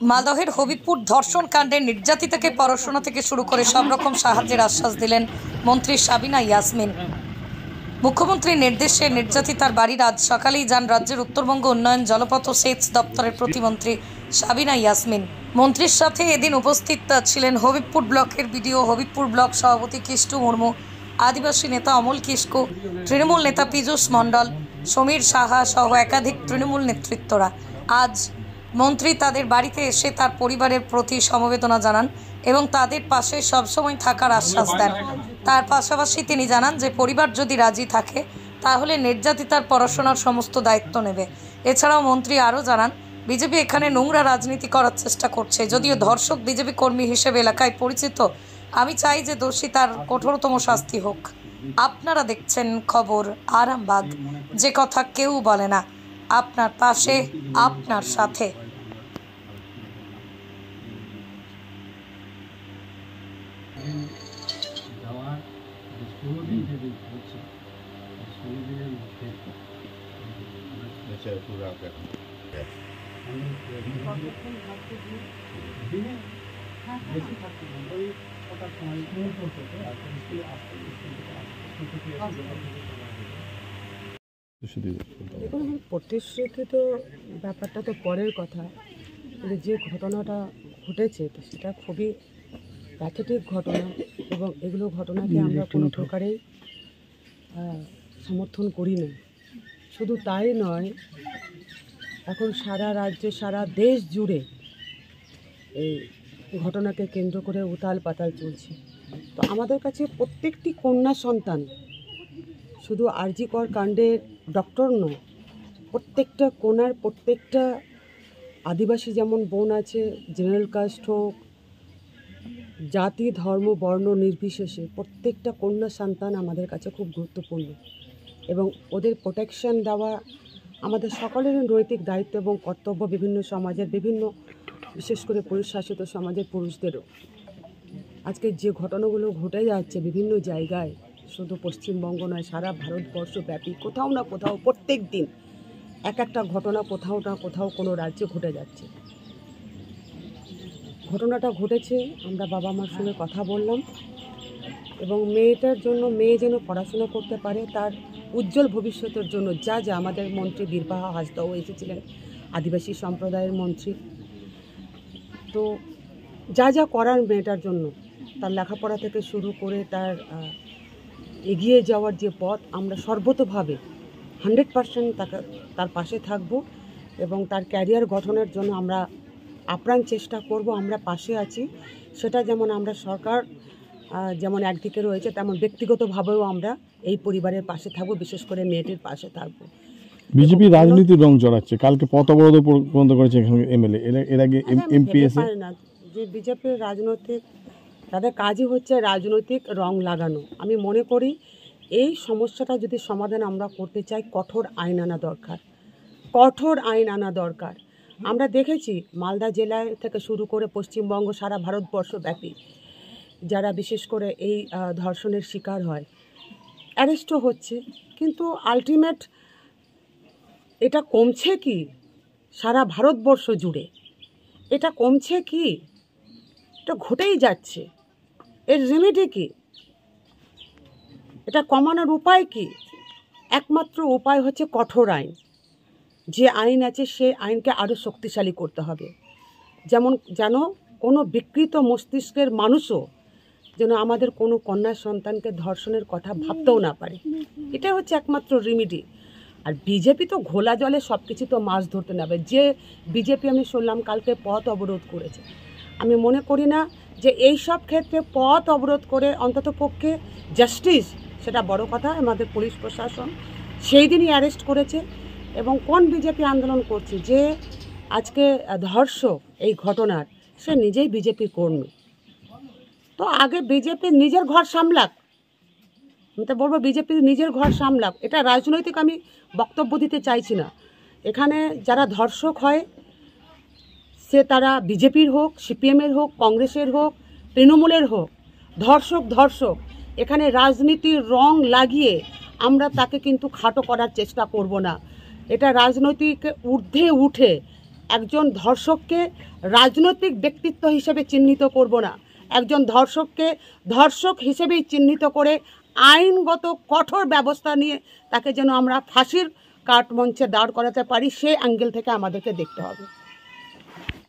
মালদহের হবিবপুর ধর্ষণ কাণ্ডে নির্যাতিতাকে পড়াশোনা থেকে শুরু করে সব রকম সাহায্যের আশ্বাস দিলেন মন্ত্রী সাবিনা ইয়াসমিন। মুখ্যমন্ত্রীর নির্দেশে নির্যাতিতার বাড়ির আজ সকালেই যান রাজ্যের উত্তরবঙ্গ উন্নয়ন জলপথ ও সেচ দপ্তরের প্রতিমন্ত্রী সাবিনা ইয়াসমিন। মন্ত্রীর সাথে এদিন উপস্থিত ছিলেন হবিবপুর ব্লকের বিডিও, হবিবপুর ব্লক সভাপতি কিষ্টু মুর্মু, আদিবাসী নেতা অমল কিস্কু, তৃণমূল নেতা পীযূষ মণ্ডল, সমীর সাহা সহ একাধিক তৃণমূল নেতৃত্বরা। আজ মন্ত্রী তাদের বাড়িতে এসে তার পরিবারের প্রতি সমবেদনা জানান এবং তাদের পাশে সবসময় থাকার আশ্বাস দেন। তার পাশাপাশি তিনি জানান যে পরিবার যদি রাজি থাকে তাহলে নির্যাতিতার পড়াশোনার সমস্ত দায়িত্ব নেবে। এছাড়াও মন্ত্রী আরও জানান, বিজেপি এখানে নোংরা রাজনীতি করার চেষ্টা করছে। যদিও ধর্ষক বিজেপি কর্মী হিসেবে এলাকায় পরিচিত, আমি চাই যে দোষী তার কঠোরতম শাস্তি হোক। আপনারা দেখছেন খবর আরামবাগ, যে কথা কেউ বলে না, আপনার পাশে, আপনার সাথে। দেখুন, প্রতিশ্রুতি তো ব্যাপারটা তো পরের কথা, কিন্তু যে ঘটনাটা ঘটেছে সেটা খুবই প্যাথেটিক ঘটনা এবং এগুলো ঘটনাকে আমরা কোনো প্রকারেই সমর্থন করি না। শুধু তাই নয়, এখন সারা রাজ্যে, সারা দেশ জুড়ে এই ঘটনাকে কেন্দ্র করে উতাল পাতাল চলছে। তো আমাদের কাছে প্রত্যেকটি কন্যা সন্তান শুধু আরজি কর কাণ্ডের ডক্টর নয়, প্রত্যেকটা কোনার প্রত্যেকটা আদিবাসী যেমন বোন আছে, জেনারেল কাস্ট হোক, জাতি, ধর্ম, বর্ণ নির্বিশেষে প্রত্যেকটা কন্যা সন্তান আমাদের কাছে খুব গুরুত্বপূর্ণ এবং ওদের প্রোটেকশন দেওয়া আমাদের সকলেরই নৈতিক দায়িত্ব এবং কর্তব্য। বিভিন্ন সমাজের বিভিন্ন, বিশেষ করে পুরুষ শাসিত সমাজের পুরুষদেরও আজকে যে ঘটনাগুলো ঘটে যাচ্ছে বিভিন্ন জায়গায়, শুধু পশ্চিমবঙ্গ নয়, সারা ভারতবর্ষব্যাপী কোথাও না কোথাও প্রত্যেক দিন এক একটা ঘটনা কোথাও না কোথাও কোনো রাজ্যে ঘটে যাচ্ছে। ঘটনাটা ঘটেছে, আমরা বাবা মার সঙ্গে কথা বললাম এবং মেয়েটার জন্য, মেয়ে যেন পড়াশোনা করতে পারে, তার উজ্জ্বল ভবিষ্যতের জন্য যা যা আমাদের মন্ত্রী বীরবাহা হাসদাও এসেছিলেন, আদিবাসী সম্প্রদায়ের মন্ত্রী, তো যা যা করার মেয়েটার জন্য, তার লেখাপড়া থেকে শুরু করে তার এগিয়ে যাওয়ার যে পথ, আমরা সর্বতোভাবে 100% তার পাশে থাকব এবং তার ক্যারিয়ার গঠনের জন্য আমরা আপ্রাণ চেষ্টা করব। আমরা পাশে আছি, সেটা যেমন আমরা সরকার যেমন একদিকে রয়েছে, তেমন ব্যক্তিগতভাবেও আমরা এই পরিবারের পাশে থাকবো, বিশেষ করে মেয়েটির পাশে থাকবো। বিজেপি রাজনীতির রং জড়াচ্ছে, কালকে পথ অবরোধ পর্যন্ত করেছে এখানে এমএলএ, এর আগে এমপি এসে না যে বিজেপির রাজনৈতিক, তাদের কাজই হচ্ছে রাজনৈতিক রং লাগানো। আমি মনে করি এই সমস্যাটা যদি সমাধান আমরা করতে চাই, কঠোর আইন আনা দরকার, কঠোর আইন আনা দরকার। আমরা দেখেছি মালদা জেলায় থেকে শুরু করে পশ্চিমবঙ্গ, সারা ভারতবর্ষব্যাপী যারা বিশেষ করে এই ধর্ষণের শিকার হয়, অ্যারেস্টও হচ্ছে, কিন্তু আলটিমেট এটা কমছে কি? সারা ভারতবর্ষ জুড়ে এটা কমছে কি? এটা ঘটেই যাচ্ছে। এর রেমেডি কি? এটা কমানোর উপায় কি? একমাত্র উপায় হচ্ছে কঠোর আইন। যে আইন আছে সেই আইনকে আরও শক্তিশালী করতে হবে, যেন কোনো বিকৃত মস্তিষ্কের মানুষও যেন আমাদের কোনো কন্যা সন্তানকে ধর্ষণের কথা ভাবতেও না পারে। এটা হচ্ছে একমাত্র রেমেডি। আর বিজেপি তো ঘোলা জলে সব কিছু তো মাছ ধরতে নেবে। যে বিজেপি আমি শুনলাম কালকে পথ অবরোধ করেছে, আমি মনে করি না যে এই সব ক্ষেত্রে পথ অবরোধ করে অন্ততপক্ষে জাস্টিস, সেটা বড় কথা। আমাদের পুলিশ প্রশাসন সেই দিনই অ্যারেস্ট করেছে এবং কোন বিজেপি আন্দোলন করছে যে আজকে ধর্ষক এই ঘটনার, সে নিজেই বিজেপি কর্মী। তো আগে বিজেপি নিজের ঘর সামলাক, আমি তো বলবো বিজেপি নিজের ঘর সামলাক। এটা রাজনৈতিক আমি বক্তব্য দিতে চাইছি না। এখানে যারা ধর্ষক হয় সে তারা বিজেপির হোক, সিপিএমের হোক, কংগ্রেসের হোক, তৃণমূলের হোক, ধর্ষক। এখানে রাজনীতির রং লাগিয়ে আমরা তাকে কিন্তু খাটো করার চেষ্টা করব না। এটা রাজনৈতিক ঊর্ধ্বে উঠে একজন ধর্ষককে রাজনৈতিক ব্যক্তিত্ব হিসেবে চিহ্নিত করব না, একজন ধর্ষককে ধর্ষক হিসেবেই চিহ্নিত করে আইনগত কঠোর ব্যবস্থা নিয়ে তাকে যেন আমরা ফাঁসির কাঠ মঞ্চে দাঁড় করাতে পারি, সেই অ্যাঙ্গেল থেকে আমাদেরকে দেখতে হবে।